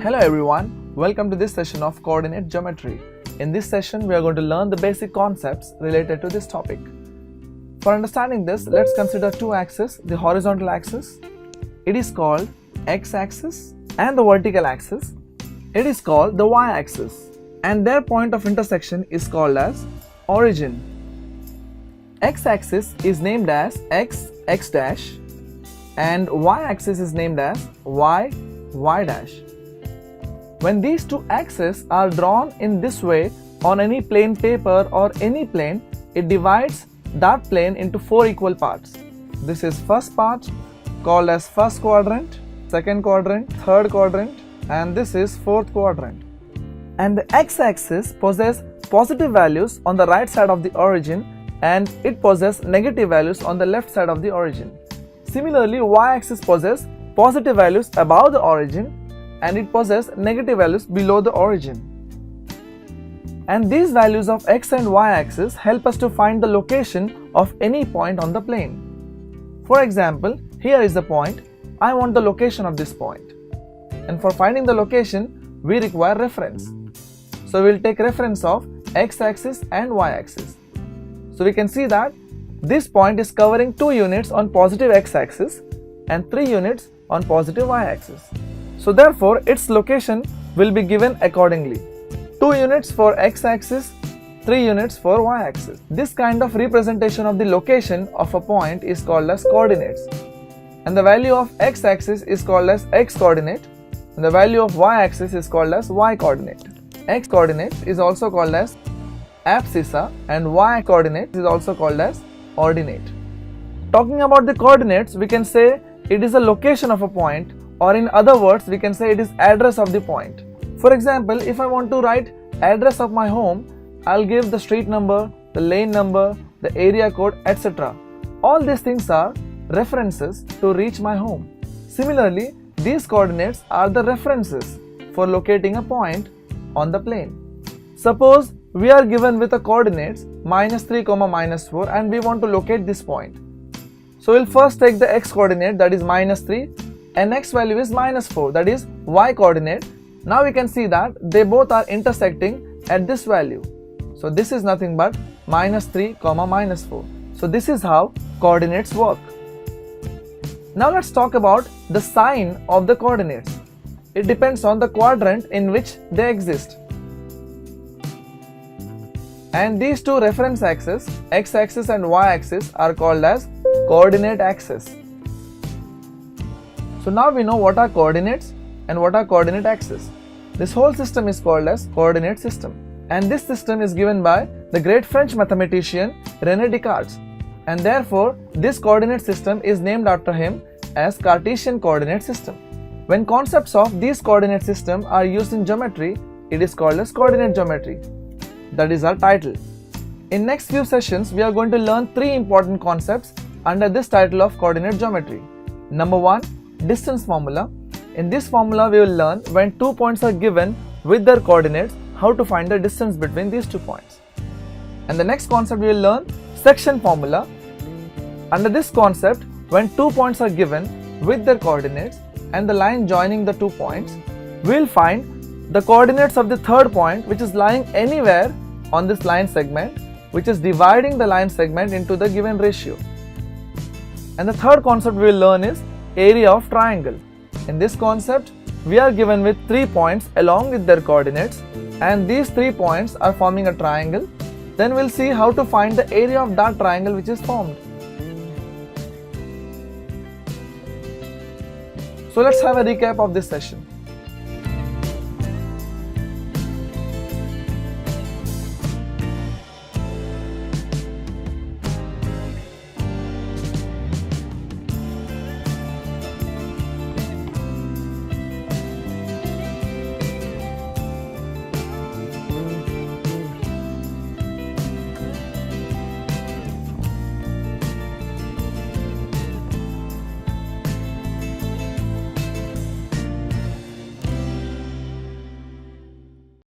Hello everyone, welcome to this session of coordinate geometry. In this session, we are going to learn the basic concepts related to this topic. For understanding this, let's consider two axes, the horizontal axis. It is called x-axis, and the vertical axis. It is called the y-axis, and their point of intersection is called as origin. X-axis is named as x, x dash, and y-axis is named as y, y dash. When these two axes are drawn in this way on any plain paper or any plane, it divides that plane into four equal parts. This is first part called as first quadrant, second quadrant, third quadrant, and this is fourth quadrant. And the x-axis possesses positive values on the right side of the origin, and it possesses negative values on the left side of the origin. Similarly, y-axis possesses positive values above the origin and it possesses negative values below the origin. And these values of x and y-axis help us to find the location of any point on the plane. For example, here is the point. I want the location of this point. And for finding the location, we require reference. So we will take reference of x-axis and y-axis. So we can see that this point is covering 2 units on positive x-axis and 3 units on positive y-axis. So therefore, its location will be given accordingly. 2 units for x-axis, 3 units for y-axis. This kind of representation of the location of a point is called as coordinates. And the value of x-axis is called as x-coordinate, and the value of y-axis is called as y-coordinate. X-coordinate is also called as abscissa, and y-coordinate is also called as ordinate. Talking about the coordinates, we can say it is a location of a point, or in other words, we can say it is address of the point. For example, if I want to write address of my home, I'll give the street number, the lane number, the area code, etc. All these things are references to reach my home. Similarly, these coordinates are the references for locating a point on the plane. Suppose we are given with the coordinates -3, -4 and we want to locate this point. So we'll first take the x coordinate, that is -3, and next value is -4, that is y coordinate. Now we can see that they both are intersecting at this value. So this is nothing but -3, -4. So this is how coordinates work. Now let's talk about the sign of the coordinates. It depends on the quadrant in which they exist. And these two reference axes, x-axis and y-axis, are called as coordinate axes. So now we know what are coordinates and what are coordinate axes. This whole system is called as coordinate system. And this system is given by the great French mathematician René Descartes. And therefore, this coordinate system is named after him as Cartesian coordinate system. When concepts of these coordinate system are used in geometry, it is called as coordinate geometry. That is our title. In next few sessions, we are going to learn 3 important concepts under this title of coordinate geometry. Number 1, distance formula. In this formula, we will learn when 2 points are given with their coordinates, how to find the distance between these 2 points. And the next concept we will learn section formula. Under this concept, when 2 points are given with their coordinates and the line joining the 2 points, we will find the coordinates of the third point, which is lying anywhere on this line segment, which is dividing the line segment into the given ratio. And the third concept we will learn is area of triangle. In this concept, we are given with 3 points along with their coordinates, and these 3 points are forming a triangle. Then we'll see how to find the area of that triangle which is formed. So let's have a recap of this session.